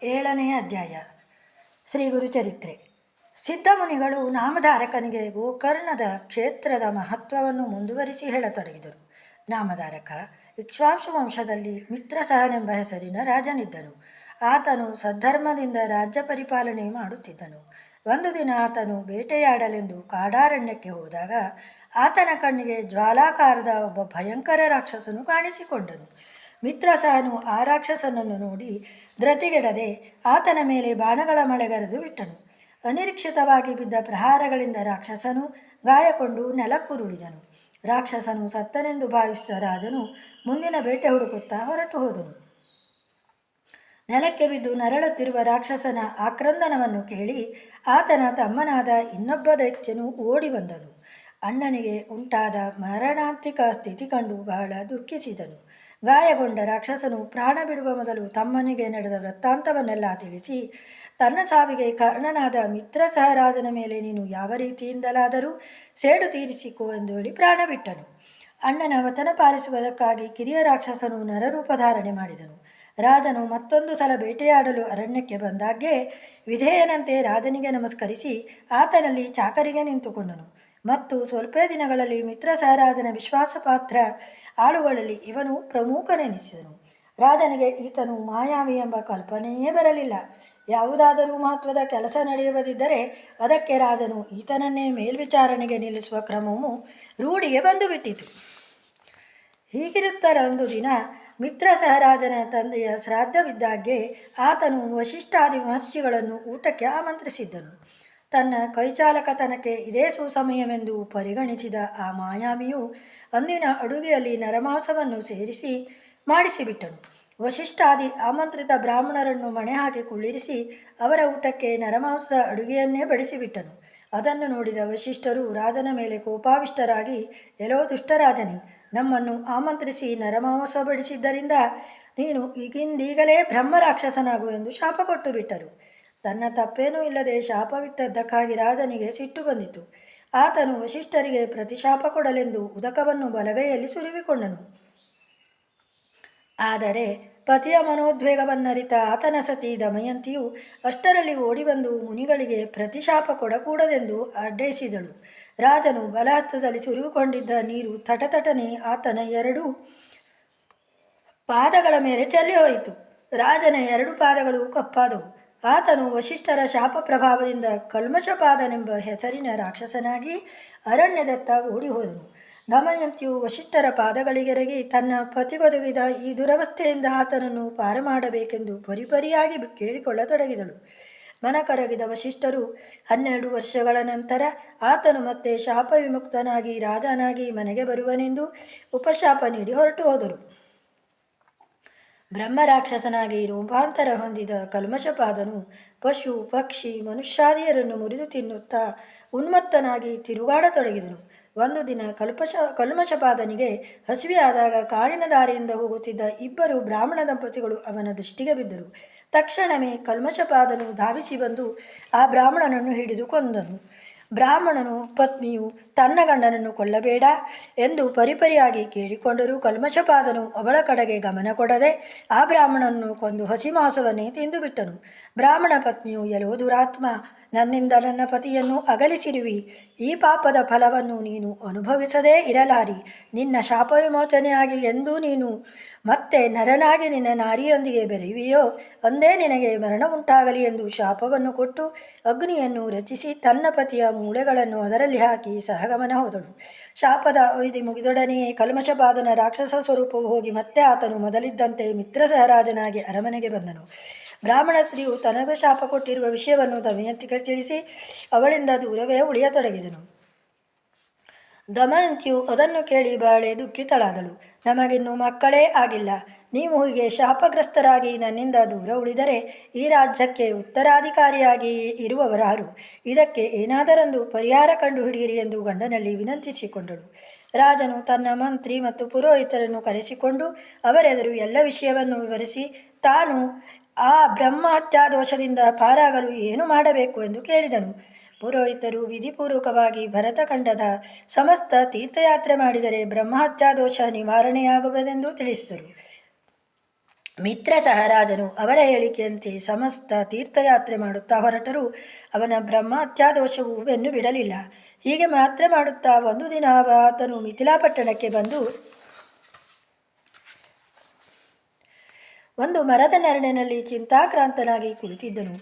ಏಳನೆಯ ಅಧ್ಯಾಯ. ಶ್ರೀ ಗುರುಚರಿತ್ರೆ. ಸಿದ್ಧಮುನಿಗಳು ನಾಮಧಾರಕನಿಗೆ ಗೋಕರ್ಣದ ಕ್ಷೇತ್ರದ ಮಹತ್ವವನ್ನು ಮುಂದುವರಿಸಿ ಹೇಳತೊಡಗಿದರು. ನಾಮಧಾರಕ ಇಕ್ಷ್ವಾಂಶು ವಂಶದಲ್ಲಿ ಮಿತ್ರಸಹನೆಂಬ ಹೆಸರಿನ ರಾಜನಿದ್ದನು. ಆತನು ಸದ್ಧರ್ಮದಿಂದ ರಾಜ್ಯ ಪರಿಪಾಲನೆ ಮಾಡುತ್ತಿದ್ದನು. ಒಂದು ದಿನ ಆತನು ಬೇಟೆಯಾಡಲೆಂದು ಕಾಡಾರಣ್ಯಕ್ಕೆ ಹೋದಾಗ ಆತನ ಕಣ್ಣಿಗೆ ಜ್ವಾಲಾಕಾರದ ಒಬ್ಬ ಭಯಂಕರ ರಾಕ್ಷಸನು ಕಾಣಿಸಿಕೊಂಡನು. ಮಿತ್ರಸಹನು ಆ ರಾಕ್ಷಸನನ್ನು ನೋಡಿ ಧೃತಿಗೆಡದೆ ಆತನ ಮೇಲೆ ಬಾಣಗಳ ಮಳೆಗರೆದು ಬಿಟ್ಟನು. ಅನಿರೀಕ್ಷಿತವಾಗಿ ಬಿದ್ದ ಪ್ರಹಾರಗಳಿಂದ ರಾಕ್ಷಸನು ಗಾಯಗೊಂಡು ನೆಲಕ್ಕುರುಳಿದನು. ರಾಕ್ಷಸನು ಸತ್ತನೆಂದು ಭಾವಿಸಿದ ರಾಜನು ಮುಂದಿನ ಬೇಟೆ ಹುಡುಕುತ್ತಾ ಹೊರಟು ಹೋದನು. ನೆಲಕ್ಕೆ ಬಿದ್ದು ನರಳುತ್ತಿರುವ ರಾಕ್ಷಸನ ಆಕ್ರಂದನವನ್ನು ಕೇಳಿ ಆತನ ತಮ್ಮನಾದ ಇನ್ನೊಬ್ಬ ದೈತ್ಯನು ಓಡಿ ಬಂದನು. ಅಣ್ಣನಿಗೆ ಉಂಟಾದ ಮರಣಾಂತಿಕ ಸ್ಥಿತಿ ಕಂಡು ಬಹಳ ದುಃಖಿಸಿದನು. ಗಾಯಗೊಂಡ ರಾಕ್ಷಸನು ಪ್ರಾಣ ಬಿಡುವ ಮೊದಲು ತಮ್ಮನಿಗೆ ನಡೆದ ವೃತ್ತಾಂತವನ್ನೆಲ್ಲ ತಿಳಿಸಿ, ತನ್ನ ಸಾವಿಗೆ ಕಾರಣನಾದ ಮಿತ್ರಸಹರಾಜನ ಮೇಲೆ ನೀನು ಯಾವ ರೀತಿಯಿಂದಲಾದರೂ ಸೇಡು ತೀರಿಸಿಕೋ ಎಂದು ಹೇಳಿ ಪ್ರಾಣ ಬಿಟ್ಟನು. ಅಣ್ಣನ ವಚನ ಪಾಲಿಸುವುದಕ್ಕಾಗಿ ಕಿರಿಯ ರಾಕ್ಷಸನು ನರರೂಪ ಧಾರಣೆ ಮಾಡಿದನು. ರಾಜನು ಮತ್ತೊಂದು ಸಲ ಬೇಟೆಯಾಡಲು ಅರಣ್ಯಕ್ಕೆ ಬಂದಾಗ್ಗೆ ವಿಧೇಯನಂತೆ ರಾಜನಿಗೆ ನಮಸ್ಕರಿಸಿ ಆತನಲ್ಲಿ ಚಾಕರಿಗೆ ನಿಂತುಕೊಂಡನು. ಮತ್ತು ಸ್ವಲ್ಪ ದಿನಗಳಲ್ಲಿ ಮಿತ್ರಸಹರಾಜನ ವಿಶ್ವಾಸಪಾತ್ರ ಆಳುಗಳಲ್ಲಿ ಇವನು ಪ್ರಮುಖನೆನಿಸಿದನು. ರಾಜನಿಗೆ ಈತನು ಮಾಯಾವಿ ಎಂಬ ಕಲ್ಪನೆಯೇ ಬರಲಿಲ್ಲ. ಯಾವುದಾದರೂ ಮಹತ್ವದ ಕೆಲಸ ನಡೆಯುವುದಿದ್ದರೆ ಅದಕ್ಕೆ ರಾಜನು ಈತನನ್ನೇ ಮೇಲ್ವಿಚಾರಣೆಗೆ ನಿಲ್ಲಿಸುವ ಕ್ರಮವು ರೂಢಿಗೆ ಬಂದುಬಿಟ್ಟಿತು. ಹೀಗಿರುತ್ತಲೊಂದು ದಿನ ಮಿತ್ರಸಹರಾಜನ ತಂದೆಯ ಶ್ರಾದ್ದವಿದ್ದಾಗ್ಗೆ ಆತನು ವಶಿಷ್ಠಾದಿ ಮಹರ್ಷಿಗಳನ್ನು ಊಟಕ್ಕೆ ಆಮಂತ್ರಿಸಿದ್ದನು. ತನ್ನ ಕೈಚಾಲಕತನಕ್ಕೆ ಇದೇ ಸುಸಮಯವೆಂದು ಪರಿಗಣಿಸಿದ ಆ ಮಾಯಾವಿಯು ಅಂದಿನ ಅಡುಗೆಯಲ್ಲಿ ನರಮಾಂಸವನ್ನು ಸೇರಿಸಿ ಮಾಡಿಸಿಬಿಟ್ಟನು. ವಶಿಷ್ಠಾದಿ ಆಮಂತ್ರಿತ ಬ್ರಾಹ್ಮಣರನ್ನು ಮಣೆ ಹಾಕಿ ಕುಳ್ಳಿರಿಸಿ ಅವರ ಊಟಕ್ಕೆ ನರಮಾಂಸದ ಅಡುಗೆಯನ್ನೇ ಬಡಿಸಿಬಿಟ್ಟನು. ಅದನ್ನು ನೋಡಿದ ವಶಿಷ್ಠರು ರಾಜನ ಮೇಲೆ ಕೋಪಾವಿಷ್ಟರಾಗಿ, ಎಲ್ಲೋ ದುಷ್ಟರಾಜನೇ, ನಮ್ಮನ್ನು ಆಮಂತ್ರಿಸಿ ನರಮಾಂಸ ಬಡಿಸಿದ್ದರಿಂದ ನೀನು ಈಗಿಂದೀಗಲೇ ಬ್ರಹ್ಮರಾಕ್ಷಸನಾಗು ಎಂದು ಶಾಪ ಕೊಟ್ಟು ಬಿಟ್ಟರು. ತನ್ನ ತಪ್ಪೇನೂ ಇಲ್ಲದೆ ಶಾಪವಿತ್ತದ್ದಕ್ಕಾಗಿ ರಾಜನಿಗೆ ಸಿಟ್ಟು ಬಂದಿತು. ಆತನು ವಶಿಷ್ಠರಿಗೆ ಪ್ರತಿಶಾಪ ಕೊಡಲೆಂದು ಉದಕವನ್ನು ಬಲಗೈಯಲ್ಲಿ ಸುರಿವಿಕೊಂಡನು. ಆದರೆ ಪತಿಯ ಮನೋದ್ವೇಗವನ್ನರಿತ ಆತನ ಸತಿ ದಮಯಂತಿಯು ಅಷ್ಟರಲ್ಲಿ ಓಡಿಬಂದು ಮುನಿಗಳಿಗೆ ಪ್ರತಿಶಾಪ ಕೊಡಕೂಡದೆಂದು ಅಡ್ಡಯಿಸಿದಳು. ರಾಜನು ಬಲಹಸ್ತದಲ್ಲಿ ಸುರಿದುಕೊಂಡಿದ್ದ ನೀರು ತಟತಟನೆ ಆತನ 2 ಪಾದಗಳ ಮೇಲೆ ಚೆಲ್ಲಿ ಹೋಯಿತು. ರಾಜನ 2 ಪಾದಗಳು ಕಪ್ಪಾದವು. ಆತನು ವಶಿಷ್ಠರ ಶಾಪ ಪ್ರಭಾವದಿಂದ ಕಲ್ಮಷಪಾದನೆಂಬ ಹೆಸರಿನ ರಾಕ್ಷಸನಾಗಿ ಅರಣ್ಯದತ್ತ ಓಡಿ ಹೋದನು. ದಮಯಂತಿಯು ವಶಿಷ್ಠರ ಪಾದಗಳಿಗೆರಗಿ ತನ್ನ ಪತಿಗೊದಗಿದ ಈ ದುರವಸ್ಥೆಯಿಂದ ಆತನನ್ನು ಪಾರು ಮಾಡಬೇಕೆಂದು ಪರಿಪರಿಯಾಗಿ ಕೇಳಿಕೊಳ್ಳತೊಡಗಿದಳು. ಮನಕರಗಿದ ವಶಿಷ್ಠರು 12 ವರ್ಷಗಳ ನಂತರ ಆತನು ಮತ್ತೆ ಶಾಪ ವಿಮುಕ್ತನಾಗಿ ರಾಜನಾಗಿ ಮನೆಗೆ ಬರುವನೆಂದು ಉಪಶಾಪ ನೀಡಿ ಹೊರಟು ಹೋದರು. ಬ್ರಹ್ಮರಾಕ್ಷಸನಾಗಿ ರೂಪಾಂತರ ಹೊಂದಿದ ಕಲ್ಮಷಪಾದನು ಪಶು ಪಕ್ಷಿ ಮನುಷ್ಯಾದಿಯರನ್ನು ಮುರಿದು ತಿನ್ನುತ್ತಾ ಉನ್ಮತ್ತನಾಗಿ ತಿರುಗಾಡತೊಡಗಿದನು. ಒಂದು ದಿನ ಕಲ್ಮಷಪಾದನಿಗೆ ಹಸಿವೆಯಾದಾಗ ಕಾಡಿನ ದಾರಿಯಿಂದ ಹೋಗುತ್ತಿದ್ದ 2 ಬ್ರಾಹ್ಮಣ ದಂಪತಿಗಳು ಅವನ ದೃಷ್ಟಿಗೆ ಬಿದ್ದರು. ತಕ್ಷಣವೇ ಕಲ್ಮಷಪಾದನು ಧಾವಿಸಿ ಬಂದು ಆ ಬ್ರಾಹ್ಮಣನನ್ನು ಹಿಡಿದು ಕೊಂದನು. ಬ್ರಾಹ್ಮಣನು ಪತ್ನಿಯು ತನ್ನ ಗಂಡನನ್ನು ಕೊಲ್ಲಬೇಡ ಎಂದು ಪರಿಪರಿಯಾಗಿ ಕೇಳಿಕೊಂಡರೂ ಕಲ್ಮಷಪಾದನು ಅವಳ ಕಡೆಗೆ ಗಮನ ಕೊಡದೆ ಆ ಬ್ರಾಹ್ಮಣನನ್ನು ಕೊಂದು ಹಸಿ ಮಾಂಸವನ್ನೇ ತಿಂದು ಬಿಟ್ಟನು. ಬ್ರಾಹ್ಮಣ ಪತ್ನಿಯು, ಎಲ್ಲೋ ದುರಾತ್ಮ, ನನ್ನಿಂದ ನನ್ನ ಪತಿಯನ್ನು ಅಗಲಿಸಿರುವಿ. ಈ ಪಾಪದ ಫಲವನ್ನು ನೀನು ಅನುಭವಿಸದೇ ಇರಲಾರಿ. ನಿನ್ನ ಶಾಪ ವಿಮೋಚನೆಯಾಗಿ ಎಂದೂ ನೀನು ಮತ್ತೆ ನರನಾಗಿ ನಿನ್ನ ನಾರಿಯೊಂದಿಗೆ ಬೆರೆಯುವಿಯೋ ಅಂದೇ ನಿನಗೆ ಮರಣ ಉಂಟಾಗಲಿ ಎಂದು ಶಾಪವನ್ನು ಕೊಟ್ಟು ಅಗ್ನಿಯನ್ನು ರಚಿಸಿ ತನ್ನ ಪತಿಯ ಮೂಳೆಗಳನ್ನು ಅದರಲ್ಲಿ ಹಾಕಿ ಸಹಗಮನ ಹೋದಳು. ಶಾಪದ ಅವಧಿ ಮುಗಿದೊಡನೆಯೇ ಕಲ್ಮಷಪಾದನ ರಾಕ್ಷಸ ಸ್ವರೂಪವು ಹೋಗಿ ಮತ್ತೆ ಆತನು ಮೊದಲಿದ್ದಂತೆ ಮಿತ್ರಸಹರಾಜನಾಗಿ ಅರಮನೆಗೆ ಬಂದನು. ಬ್ರಾಹ್ಮಣ ಸ್ತ್ರೀಯು ತನಗೆ ಶಾಪ ಕೊಟ್ಟಿರುವ ವಿಷಯವನ್ನು ದಮಯಂತಿಗೆ ತಿಳಿಸಿ ಅವಳಿಂದ ದೂರವೇ ಉಳಿಯತೊಡಗಿದನು. ದಮಯಂತಿಯು ಅದನ್ನು ಕೇಳಿ ಬಹಳ ದುಃಖಿತಳಾದಳು. ನಮಗಿನ್ನೂ ಮಕ್ಕಳೇ ಆಗಿಲ್ಲ. ನೀವು ಹೀಗೆ ಶಾಪಗ್ರಸ್ತರಾಗಿ ನನ್ನಿಂದ ದೂರ ಉಳಿದರೆ ಈ ರಾಜ್ಯಕ್ಕೆ ಉತ್ತರಾಧಿಕಾರಿಯಾಗಿ ಇರುವವರಾರು? ಇದಕ್ಕೆ ಏನಾದರೊಂದು ಪರಿಹಾರ ಕಂಡುಹಿಡಿಯಿರಿ ಎಂದು ಗಂಡನಲ್ಲಿ ವಿನಂತಿಸಿಕೊಂಡಳು. ರಾಜನು ತನ್ನ ಮಂತ್ರಿ ಮತ್ತು ಪುರೋಹಿತರನ್ನು ಕರೆಸಿಕೊಂಡು ಅವರೆದುರು ಎಲ್ಲ ವಿಷಯವನ್ನು ವಿವರಿಸಿ ತಾನು ಆ ಬ್ರಹ್ಮಹತ್ಯಾ ದೋಷದಿಂದ ಪಾರಾಗಲು ಏನು ಮಾಡಬೇಕು ಎಂದು ಕೇಳಿದನು. ಪುರೋಹಿತರು ವಿಧಿಪೂರ್ವಕವಾಗಿ ಭರತಖಂಡದ ಸಮಸ್ತ ತೀರ್ಥಯಾತ್ರೆ ಮಾಡಿದರೆ ಬ್ರಹ್ಮಹತ್ಯಾ ದೋಷ ನಿವಾರಣೆಯಾಗುವುದೆಂದು ತಿಳಿಸಿದರು. ಮಿತ್ರ ಸಹ ರಾಜನು ಅವರ ಹೇಳಿಕೆಯಂತೆ ಸಮಸ್ತ ತೀರ್ಥಯಾತ್ರೆ ಮಾಡುತ್ತಾ ಹೊರಟರೂ ಅವನ ಬ್ರಹ್ಮಹತ್ಯಾದೋಷವು ಬೆನ್ನು ಬಿಡಲಿಲ್ಲ. ಹೀಗೆ ಮಾತ್ರ ಮಾಡುತ್ತಾ ಒಂದು ದಿನ ಆತನು ಮಿಥಿಲಾ ಪಟ್ಟಣಕ್ಕೆ ಬಂದು ಒಂದು ಮರದ ನೆರಳಿನಲ್ಲಿ ಚಿಂತಾಕ್ರಾಂತನಾಗಿ ಕುಳಿತಿದ್ದನು.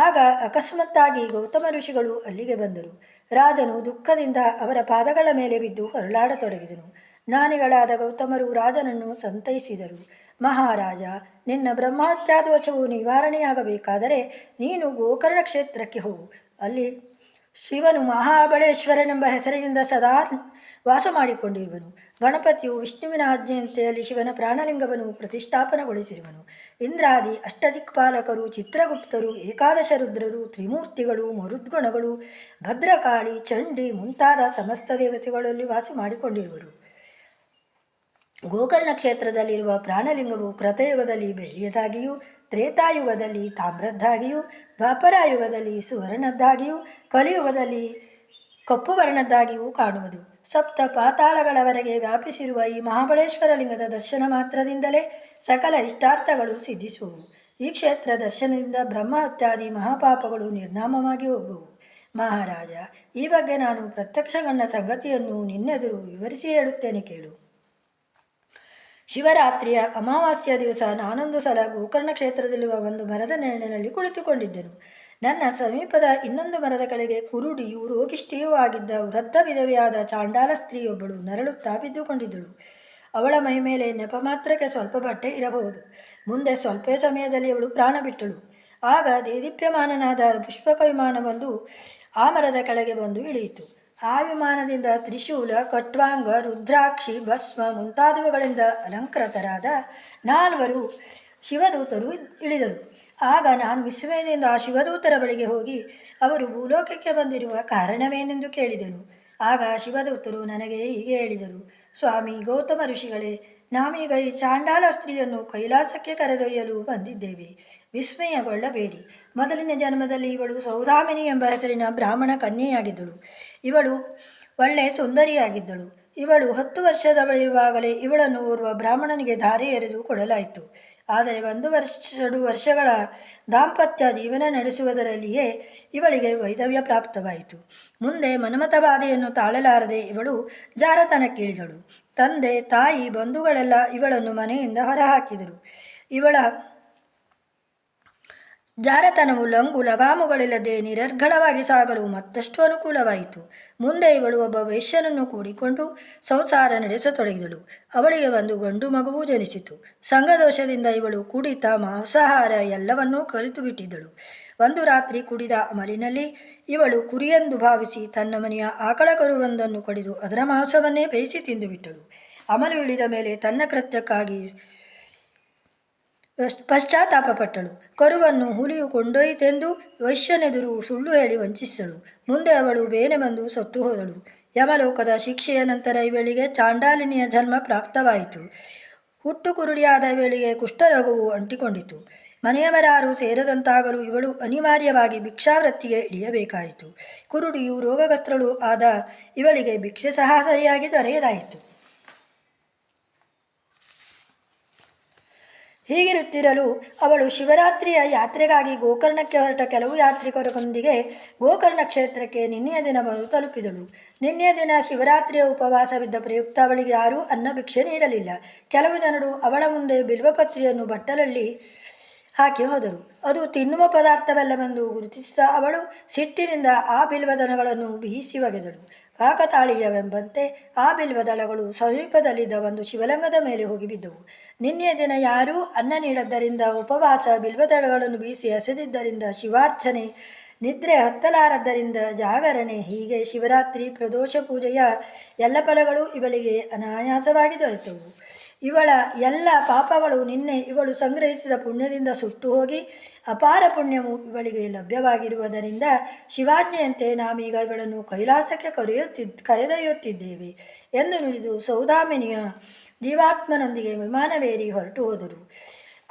ಆಗ ಅಕಸ್ಮಾತ್ತಾಗಿ ಗೌತಮ ಋಷಿಗಳು ಅಲ್ಲಿಗೆ ಬಂದರು. ರಾಜನು ದುಃಖದಿಂದ ಅವರ ಪಾದಗಳ ಮೇಲೆ ಬಿದ್ದು ಹೊರಳಾಡತೊಡಗಿದನು. ಜ್ಞಾನಿಗಳಾದ ಗೌತಮರು ರಾಜನನ್ನು ಸಂತೈಸಿದರು. ಮಹಾರಾಜ, ನಿನ್ನ ಬ್ರಹ್ಮಹತ್ಯಾದೋಷವು ನಿವಾರಣೆಯಾಗಬೇಕಾದರೆ ನೀನು ಗೋಕರ್ಣ ಕ್ಷೇತ್ರಕ್ಕೆ ಹೋಗು. ಅಲ್ಲಿ ಶಿವನು ಮಹಾಬಳೇಶ್ವರನೆಂಬ ಹೆಸರಿನಿಂದ ಸದಾ ವಾಸ ಮಾಡಿಕೊಂಡಿರುವನು. ಗಣಪತಿಯು ವಿಷ್ಣುವಿನ ಆಜ್ಞೆಯಂತೆ ಅಲ್ಲಿ ಶಿವನ ಪ್ರಾಣಲಿಂಗವನ್ನು ಪ್ರತಿಷ್ಠಾಪನಗೊಳಿಸಿರುವನು. ಇಂದ್ರಾದಿ ಅಷ್ಟದಿಕ್ಪಾಲಕರು, ಚಿತ್ರಗುಪ್ತರು, ಏಕಾದಶ ರುದ್ರರು, ತ್ರಿಮೂರ್ತಿಗಳು, ಮರುದ್ಗುಣಗಳು, ಭದ್ರಕಾಳಿ, ಚಂಡಿ ಮುಂತಾದ ಸಮಸ್ತ ದೇವತೆಗಳಲ್ಲಿ ವಾಸ ಮಾಡಿಕೊಂಡಿರುವರು. ಗೋಕರ್ಣ ಕ್ಷೇತ್ರದಲ್ಲಿರುವ ಪ್ರಾಣಲಿಂಗವು ಕೃತಯುಗದಲ್ಲಿ ಬೆಳ್ಳಿಯದಾಗಿಯೂ, ತ್ರೇತಾಯುಗದಲ್ಲಿ ತಾಮ್ರದ್ದಾಗಿಯೂ, ದ್ವಾಪರಾಯುಗದಲ್ಲಿ ಸುವರ್ಣದ್ದಾಗಿಯೂ, ಕಲಿಯುಗದಲ್ಲಿ ಕಪ್ಪು ವರ್ಣದ್ದಾಗಿಯೂ ಕಾಣುವುದು. ಸಪ್ತ ಪಾತಾಳಗಳವರೆಗೆ ವ್ಯಾಪಿಸಿರುವ ಈ ಮಹಾಬಳೇಶ್ವರ ಲಿಂಗದ ದರ್ಶನ ಮಾತ್ರದಿಂದಲೇ ಸಕಲ ಇಷ್ಟಾರ್ಥಗಳು ಸಿದ್ಧಿಸುವವು. ಈ ಕ್ಷೇತ್ರ ದರ್ಶನದಿಂದ ಬ್ರಹ್ಮಹತ್ಯಾದಿ ಮಹಾಪಾಪಗಳು ನಿರ್ನಾಮವಾಗಿ ಹೋಗುವು. ಮಹಾರಾಜ, ಈ ಬಗ್ಗೆ ನಾನು ಪ್ರತ್ಯಕ್ಷಗೊಂಡ ಸಂಗತಿಯನ್ನು ನಿನ್ನೆದುರು ವಿವರಿಸಿ ಹೇಳುತ್ತೇನೆ ಕೇಳು. ಶಿವರಾತ್ರಿಯ ಅಮಾವಾಸ್ಯ ದಿವಸ ನಾನೊಂದು ಸಲ ಗೋಕರ್ಣ ಕ್ಷೇತ್ರದಲ್ಲಿರುವ ಒಂದು ಮರದ ನೆರಳಿನಲ್ಲಿ ಕುಳಿತುಕೊಂಡಿದ್ದೆನು. ನನ್ನ ಸಮೀಪದ ಇನ್ನೊಂದು ಮರದ ಕೆಳಗೆ ಕುರುಡಿಯೂ ರೋಗಿಷ್ಠಿಯೂ ಆಗಿದ್ದ ವೃದ್ಧ ವಿಧವೆಯಾದ ಚಾಂಡಾಲ ಸ್ತ್ರೀಯೊಬ್ಬಳು ನರಳುತ್ತಾ ಬಿದ್ದುಕೊಂಡಿದ್ದಳು. ಅವಳ ಮೈಮೇಲೆ ನೆಪ ಮಾತ್ರಕ್ಕೆ ಸ್ವಲ್ಪ ಬಟ್ಟೆ ಇರಬಹುದು. ಮುಂದೆ ಸ್ವಲ್ಪ ಸಮಯದಲ್ಲಿ ಅವಳು ಪ್ರಾಣ ಬಿಟ್ಟಳು. ಆಗ ದೇದೀಪ್ಯಮಾನನಾದ ಪುಷ್ಪಕ ವಿಮಾನ ಬಂದು ಆ ಮರದ ಕೆಳಗೆ ಬಂದು ಇಳಿಯಿತು. ಆ ವಿಮಾನದಿಂದ ತ್ರಿಶೂಲ, ಖಟ್ವಾಂಗ, ರುದ್ರಾಕ್ಷಿ, ಭಸ್ಮ ಮುಂತಾದವುಗಳಿಂದ ಅಲಂಕೃತರಾದ 4 ಶಿವದೂತರು ಇಳಿದರು. ಆಗ ನಾನು ವಿಸ್ಮಯದಿಂದ ಆ ಶಿವದೂತರ ಬಳಿಗೆ ಹೋಗಿ ಅವರು ಭೂಲೋಕಕ್ಕೆ ಬಂದಿರುವ ಕಾರಣವೇನೆಂದು ಕೇಳಿದೆನು. ಆಗ ಶಿವದೂತರು ನನಗೆ ಹೀಗೆ ಹೇಳಿದರು: ಸ್ವಾಮಿ ಗೌತಮ ಋಷಿಗಳೇ, ನಾವೀಗ ಈ ಚಾಂಡಾಲ ಸ್ತ್ರೀಯನ್ನು ಕೈಲಾಸಕ್ಕೆ ಕರೆದೊಯ್ಯಲು ಬಂದಿದ್ದೇವೆ. ವಿಸ್ಮಯಗೊಳ್ಳಬೇಡಿ. ಮೊದಲಿನ ಜನ್ಮದಲ್ಲಿ ಇವಳು ಸೌದಾಮಿನಿ ಎಂಬ ಹೆಸರಿನ ಬ್ರಾಹ್ಮಣ ಕನ್ಯೆಯಾಗಿದ್ದಳು. ಇವಳು ಒಳ್ಳೆ ಸುಂದರಿಯಾಗಿದ್ದಳು. ಇವಳು 10 ವರ್ಷದವಳಿರುವಾಗಲೇ ಇವಳನ್ನು ಓರ್ವ ಬ್ರಾಹ್ಮಣನಿಗೆ ಧಾರೆ ಎರೆದು ಕೊಡಲಾಯಿತು. ಆದರೆ 1-2 ವರ್ಷಗಳ ದಾಂಪತ್ಯ ಜೀವನ ನಡೆಸುವುದರಲ್ಲಿಯೇ ಇವಳಿಗೆ ವೈಧವ್ಯ ಪ್ರಾಪ್ತವಾಯಿತು. ಮುಂದೆ ಮನ್ಮಥ ಬಾಧೆಯನ್ನು ತಾಳಲಾರದೆ ಇವಳು ಜಾರತನಕ್ಕಿಳಿದಳು. ತಂದೆ, ತಾಯಿ, ಬಂಧುಗಳೆಲ್ಲ ಇವಳನ್ನು ಮನೆಯಿಂದ ಹೊರಹಾಕಿದರು. ಇವಳ ಜಾರತನವು ಲಂಗು ಲಗಾಮುಗಳಿಲ್ಲದೆ ನಿರರ್ಗಳವಾಗಿ ಸಾಗಲು ಮತ್ತಷ್ಟು ಅನುಕೂಲವಾಯಿತು. ಮುಂದೆ ಇವಳು ಒಬ್ಬ ವೈಶ್ಯನನ್ನು ಕೂಡಿಕೊಂಡು ಸಂಸಾರ ನಡೆಸತೊಡಗಿದಳು. ಅವಳಿಗೆ ಒಂದು ಗಂಡು ಮಗುವೂ ಜನಿಸಿತು. ಸಂಘದೋಷದಿಂದ ಇವಳು ಕುಡಿತ, ಮಾಂಸಾಹಾರ ಎಲ್ಲವನ್ನೂ ಕಲಿತು ಬಿಟ್ಟಿದ್ದಳು. ಒಂದು ರಾತ್ರಿ ಕುಡಿದ ಅಮಲಿನಲ್ಲಿ ಇವಳು ಕುರಿಯೆಂದು ಭಾವಿಸಿ ತನ್ನ ಮನೆಯ ಆಕಳ ಕರುವೊಂದನ್ನು ಕಡಿದು ಅದರ ಮಾಂಸವನ್ನೇ ಬೇಯಿಸಿ ತಿಂದುಬಿಟ್ಟಳು. ಅಮಲು ಇಳಿದ ಮೇಲೆ ತನ್ನ ಕೃತ್ಯಕ್ಕಾಗಿ ಪಶ್ಚಾತ್ತಾಪಪಟ್ಟಳು. ಕರುವನ್ನು ಹುಲಿಯು ಕೊಂಡೊಯ್ತೆಂದು ವೈಶ್ಯನೆದುರು ಸುಳ್ಳು ಹೇಳಿ ವಂಚಿಸಿದಳು. ಮುಂದೆ ಅವಳು ಬೇನೆ ಬಂದು ಸತ್ತು ಹೋದಳು. ಯಮಲೋಕದ ಶಿಕ್ಷೆಯ ನಂತರ ಇವಳಿಗೆ ಚಾಂಡಾಲಿನಿಯ ಜನ್ಮ ಪ್ರಾಪ್ತವಾಯಿತು. ಹುಟ್ಟು ಕುರುಡಿಯಾದ ಇವಳಿಗೆ ಕುಷ್ಠರೋಗವು ಅಂಟಿಕೊಂಡಿತು. ಮನೆಯವರಾರು ಸೇರದಂತಾಗಲು ಇವಳು ಅನಿವಾರ್ಯವಾಗಿ ಭಿಕ್ಷಾವೃತ್ತಿಗೆ ಇಳಿಯಬೇಕಾಯಿತು. ಕುರುಡಿಯು ರೋಗಗ್ರಸ್ತಳು ಆದ ಇವಳಿಗೆ ಭಿಕ್ಷೆ ಸಹ ಸರಿಯಾಗಿ ದೊರೆಯದಾಯಿತು. ಹೀಗಿರುತ್ತಿರಲು ಅವಳು ಶಿವರಾತ್ರಿಯ ಯಾತ್ರೆಗಾಗಿ ಗೋಕರ್ಣಕ್ಕೆ ಹೊರಟ ಕೆಲವು ಯಾತ್ರಿಕರೊಂದಿಗೆ ಗೋಕರ್ಣ ಕ್ಷೇತ್ರಕ್ಕೆ ನಿನ್ನೆಯ ದಿನ ಬಂದು ತಲುಪಿದಳು. ನಿನ್ನೆಯ ದಿನ ಶಿವರಾತ್ರಿಯ ಉಪವಾಸವಿದ್ದ ಪ್ರಯುಕ್ತ ಅವಳಿಗೆ ಯಾರೂ ಅನ್ನ ಭಿಕ್ಷೆ ನೀಡಲಿಲ್ಲ. ಕೆಲವು ಜನರು ಅವಳ ಮುಂದೆ ಬಿಲ್ವಪತ್ರಿಯನ್ನು ಬಟ್ಟಲಲ್ಲಿ ಹಾಕಿ ಹೋದರು. ಅದು ತಿನ್ನುವ ಪದಾರ್ಥವೆಲ್ಲವೆಂದು ಗುರುತಿಸಿದ ಅವಳು ಸಿಟ್ಟಿನಿಂದ ಆ ಬಿಲ್ವದಳಗಳನ್ನು ಬೀಸಿ ಒಗೆದಳು. ಕಾಕತಾಳೀಯವೆಂಬಂತೆ ಆ ಬಿಲ್ವದಳಗಳು ಸಮೀಪದಲ್ಲಿದ್ದ ಒಂದು ಶಿವಲಿಂಗದ ಮೇಲೆ ಹೋಗಿ ಬಿದ್ದವು. ನಿನ್ನೆಯ ದಿನ ಯಾರೂ ಅನ್ನ ನೀಡದ್ದರಿಂದ ಉಪವಾಸ, ಬಿಲ್ವದಳಗಳನ್ನು ಬೀಸಿ ಎಸೆದಿದ್ದರಿಂದ ಶಿವಾರ್ಚನೆ, ನಿದ್ರೆ ಹತ್ತಲಾರದ್ದರಿಂದ ಜಾಗರಣೆ, ಹೀಗೆ ಶಿವರಾತ್ರಿ ಪ್ರದೋಷ ಪೂಜೆಯ ಎಲ್ಲ ಫಲಗಳು ಇವಳಿಗೆ ಅನಾಯಾಸವಾಗಿ ದೊರೆತವು. ಇವಳ ಎಲ್ಲ ಪಾಪಗಳು ನಿನ್ನೆ ಇವಳು ಸಂಗ್ರಹಿಸಿದ ಪುಣ್ಯದಿಂದ ಸುಟ್ಟು ಹೋಗಿ ಅಪಾರ ಪುಣ್ಯವು ಇವಳಿಗೆ ಲಭ್ಯವಾಗಿರುವುದರಿಂದ ಶಿವಾಜ್ಞೆಯಂತೆ ನಾವೀಗ ಇವಳನ್ನು ಕೈಲಾಸಕ್ಕೆ ಕರೆದೊಯ್ಯುತ್ತಿದ್ದೇವೆ ಎಂದು ನುಡಿದು ಸೌದಾಮಿನಿಯ ಜೀವಾತ್ಮನೊಂದಿಗೆ ವಿಮಾನವೇರಿ ಹೊರಟು ಹೋದರು.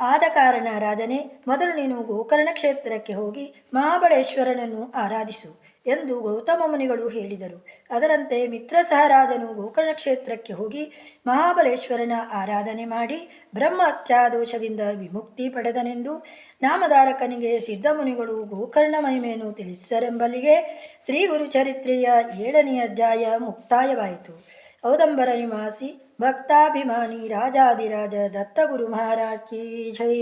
ಆದ ಕಾರಣ ರಾಜನೇ, ಮೊದಲು ನೀನು ಗೋಕರ್ಣ ಕ್ಷೇತ್ರಕ್ಕೆ ಹೋಗಿ ಮಹಾಬಳೇಶ್ವರನನ್ನು ಆರಾಧಿಸು. ಎಂದು ಗೌತಮ ಮುನಿಗಳು ಹೇಳಿದರು. ಅದರಂತೆ ಮಿತ್ರಸಹರಾಜನು ಗೋಕರ್ಣ ಕ್ಷೇತ್ರಕ್ಕೆ ಹೋಗಿ ಮಹಾಬಲೇಶ್ವರನ ಆರಾಧನೆ ಮಾಡಿ ಬ್ರಹ್ಮ ಹತ್ಯಾದೋಷದಿಂದ ವಿಮುಕ್ತಿ ಪಡೆದನೆಂದು ನಾಮಧಾರಕನಿಗೆ ಸಿದ್ಧಮುನಿಗಳು ಗೋಕರ್ಣ ಮಹಿಮೆಯನ್ನು ತಿಳಿಸರೆಂಬಲ್ಲಿಗೆ ಶ್ರೀ ಗುರುಚರಿತ್ರೆಯ 7ನೇ ಅಧ್ಯಾಯ ಮುಕ್ತಾಯವಾಯಿತು. ಔದಂಬರ ನಿವಾಸಿ ಭಕ್ತಾಭಿಮಾನಿ ರಾಜಾದಿರಾಜ ದತ್ತಗುರು ಮಹಾರಾಜ್ ಕಿ ಜೈ.